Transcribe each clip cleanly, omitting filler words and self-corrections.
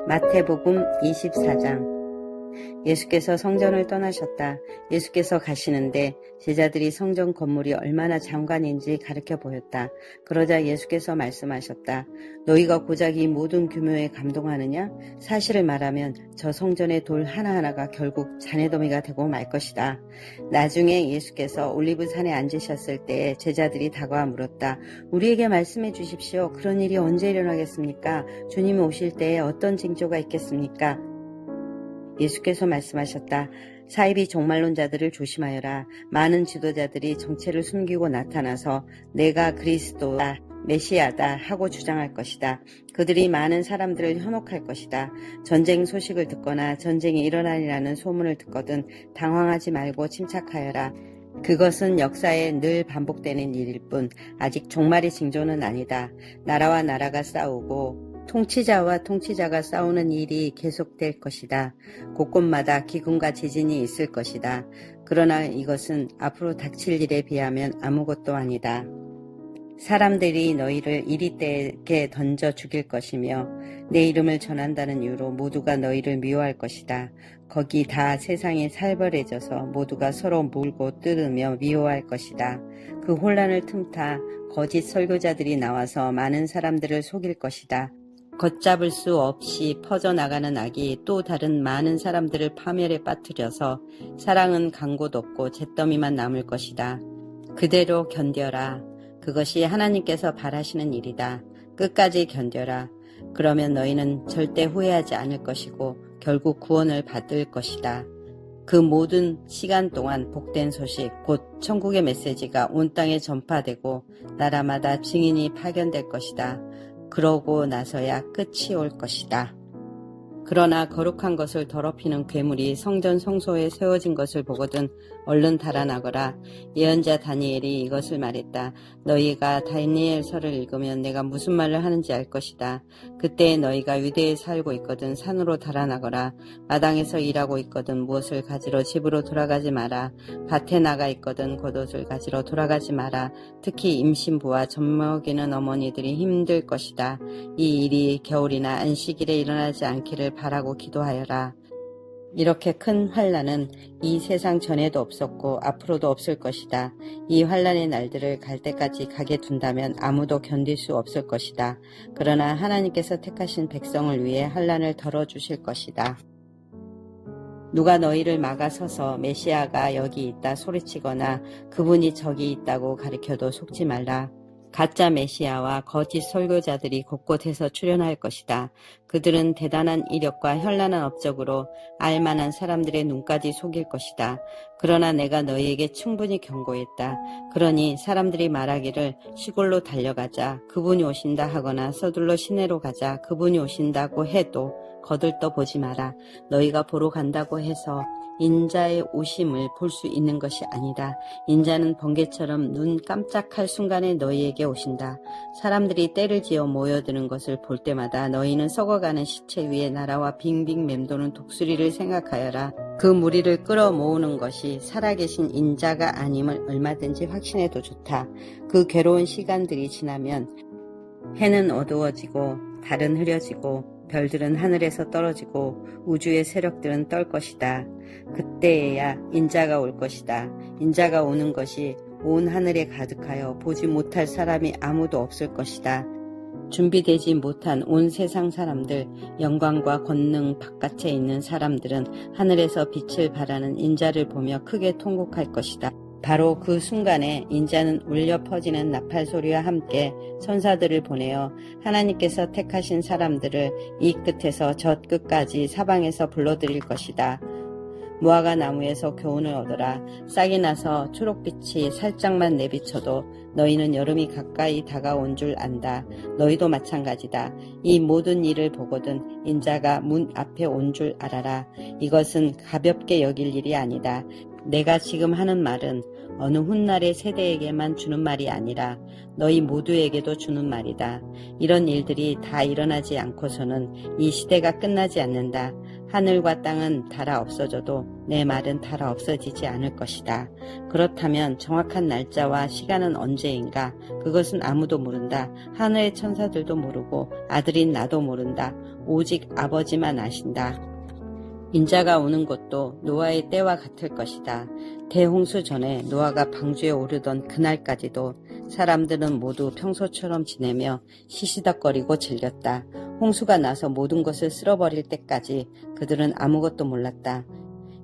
마태복음 24장. 예수께서 성전을 떠나셨다. 예수께서 가시는데 제자들이 성전 건물이 얼마나 장관인지 가르쳐 보였다. 그러자 예수께서 말씀하셨다. 너희가 고작 이 모든 규모에 감동하느냐? 사실을 말하면 저 성전의 돌 하나하나가 결국 잔해더미가 되고 말 것이다. 나중에 예수께서 올리브산에 앉으셨을 때 제자들이 다가와 물었다. 우리에게 말씀해 주십시오. 그런 일이 언제 일어나겠습니까? 주님이 오실 때에 어떤 징조가 있겠습니까? 예수께서 말씀하셨다. 사이비 종말론자들을 조심하여라. 많은 지도자들이 정체를 숨기고 나타나서 내가 그리스도다, 메시아다 하고 주장할 것이다. 그들이 많은 사람들을 현혹할 것이다. 전쟁 소식을 듣거나 전쟁이 일어나리라는 소문을 듣거든 당황하지 말고 침착하여라. 그것은 역사에 늘 반복되는 일일 뿐 아직 종말의 징조는 아니다. 나라와 나라가 싸우고 통치자와 통치자가 싸우는 일이 계속될 것이다. 곳곳마다 기근과 지진이 있을 것이다. 그러나 이것은 앞으로 닥칠 일에 비하면 아무것도 아니다. 사람들이 너희를 이리떼게 던져 죽일 것이며 내 이름을 전한다는 이유로 모두가 너희를 미워할 것이다. 거기 다 세상이 살벌해져서 모두가 서로 물고 뜯으며 미워할 것이다. 그 혼란을 틈타 거짓 설교자들이 나와서 많은 사람들을 속일 것이다. 걷잡을 수 없이 퍼져나가는 악이 또 다른 많은 사람들을 파멸에 빠뜨려서 사랑은 간 곳 없고 잿더미만 남을 것이다. 그대로 견뎌라. 그것이 하나님께서 바라시는 일이다. 끝까지 견뎌라. 그러면 너희는 절대 후회하지 않을 것이고 결국 구원을 받을 것이다. 그 모든 시간 동안 복된 소식, 곧 천국의 메시지가 온 땅에 전파되고 나라마다 증인이 파견될 것이다. 그러고 나서야 끝이 올 것이다. 그러나 거룩한 것을 더럽히는 괴물이 성전 성소에 세워진 것을 보거든 얼른 달아나거라. 예언자 다니엘이 이것을 말했다. 너희가 다니엘서를 읽으면 내가 무슨 말을 하는지 알 것이다. 그때 너희가 유대에 살고 있거든 산으로 달아나거라. 마당에서 일하고 있거든 무엇을 가지러 집으로 돌아가지 마라. 밭에 나가 있거든 겉옷을 가지러 돌아가지 마라. 특히 임신부와 젖먹이는 어머니들이 힘들 것이다. 이 일이 겨울이나 안식일에 일어나지 않기를 바라고 기도하여라. 이렇게 큰 환난은 이 세상 전에도 없었고 앞으로도 없을 것이다. 이 환난의 날들을 갈 때까지 가게 둔다면 아무도 견딜 수 없을 것이다. 그러나 하나님께서 택하신 백성을 위해 환난을 덜어주실 것이다. 누가 너희를 막아서서 메시아가 여기 있다 소리치거나 그분이 저기 있다고 가리켜도 속지 말라. 가짜 메시아와 거짓 설교자들이 곳곳에서 출현할 것이다. 그들은 대단한 이력과 현란한 업적으로 알만한 사람들의 눈까지 속일 것이다. 그러나 내가 너희에게 충분히 경고했다. 그러니 사람들이 말하기를 시골로 달려가자, 그분이 오신다 하거나 서둘러 시내로 가자, 그분이 오신다고 해도 거들떠 보지 마라. 너희가 보러 간다고 해서 인자의 오심을 볼 수 있는 것이 아니다. 인자는 번개처럼 눈 깜짝할 순간에 너희에게 오신다. 사람들이 때를 지어 모여드는 것을 볼 때마다 너희는 썩어가는 시체 위에 날아와 빙빙 맴도는 독수리를 생각하여라. 그 무리를 끌어모으는 것이 살아계신 인자가 아님을 얼마든지 확신해도 좋다. 그 괴로운 시간들이 지나면 해는 어두워지고 달은 흐려지고 별들은 하늘에서 떨어지고 우주의 세력들은 떨 것이다. 그때에야 인자가 올 것이다. 인자가 오는 것이 온 하늘에 가득하여 보지 못할 사람이 아무도 없을 것이다. 준비되지 못한 온 세상 사람들, 영광과 권능 바깥에 있는 사람들은 하늘에서 빛을 발하는 인자를 보며 크게 통곡할 것이다. 바로 그 순간에 인자는 울려 퍼지는 나팔 소리와 함께 천사들을 보내어 하나님께서 택하신 사람들을 이 끝에서 저 끝까지 사방에서 불러들일 것이다. 무화과 나무에서 교훈을 얻어라. 싹이 나서 초록빛이 살짝만 내비쳐도 너희는 여름이 가까이 다가온 줄 안다. 너희도 마찬가지다. 이 모든 일을 보거든 인자가 문 앞에 온 줄 알아라. 이것은 가볍게 여길 일이 아니다. 내가 지금 하는 말은 어느 훗날의 세대에게만 주는 말이 아니라 너희 모두에게도 주는 말이다. 이런 일들이 다 일어나지 않고서는 이 시대가 끝나지 않는다. 하늘과 땅은 닳아 없어져도 내 말은 닳아 없어지지 않을 것이다. 그렇다면 정확한 날짜와 시간은 언제인가? 그것은 아무도 모른다. 하늘의 천사들도 모르고 아들인 나도 모른다. 오직 아버지만 아신다. 인자가 오는 것도 노아의 때와 같을 것이다. 대홍수 전에 노아가 방주에 오르던 그날까지도 사람들은 모두 평소처럼 지내며 시시덕거리고 즐겼다. 홍수가 나서 모든 것을 쓸어버릴 때까지 그들은 아무것도 몰랐다.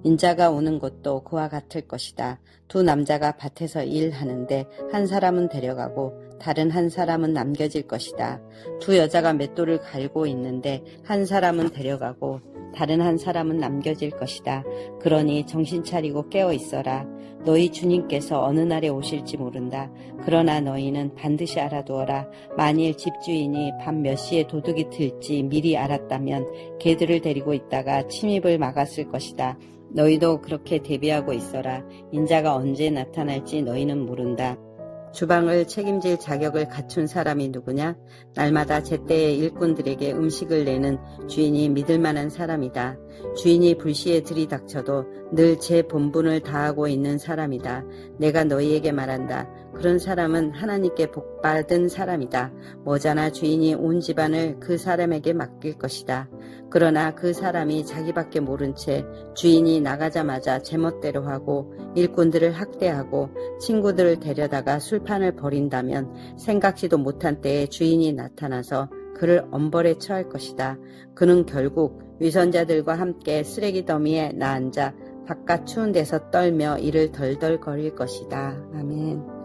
인자가 오는 것도 그와 같을 것이다. 두 남자가 밭에서 일하는데 한 사람은 데려가고 다른 한 사람은 남겨질 것이다. 두 여자가 맷돌을 갈고 있는데 한 사람은 데려가고 다른 한 사람은 남겨질 것이다. 그러니 정신 차리고 깨어 있어라. 너희 주님께서 어느 날에 오실지 모른다. 그러나 너희는 반드시 알아두어라. 만일 집주인이 밤 몇 시에 도둑이 들지 미리 알았다면 개들을 데리고 있다가 침입을 막았을 것이다. 너희도 그렇게 대비하고 있어라. 인자가 언제 나타날지 너희는 모른다. 주방을 책임질 자격을 갖춘 사람이 누구냐? 날마다 제때에 일꾼들에게 음식을 내는 주인이 믿을 만한 사람이다. 주인이 불시에 들이닥쳐도 늘 제 본분을 다하고 있는 사람이다. 내가 너희에게 말한다. 그런 사람은 하나님께 복받은 사람이다. 머자나 주인이 온 집안을 그 사람에게 맡길 것이다. 그러나 그 사람이 자기밖에 모른 채 주인이 나가자마자 제멋대로 하고 일꾼들을 학대하고 친구들을 데려다가 술판을 벌인다면 생각지도 못한 때에 주인이 나타나서 그를 엄벌에 처할 것이다. 그는 결국 위선자들과 함께 쓰레기 더미에 나앉아 바깥 추운 데서 떨며 이를 덜덜거릴 것이다. 아멘.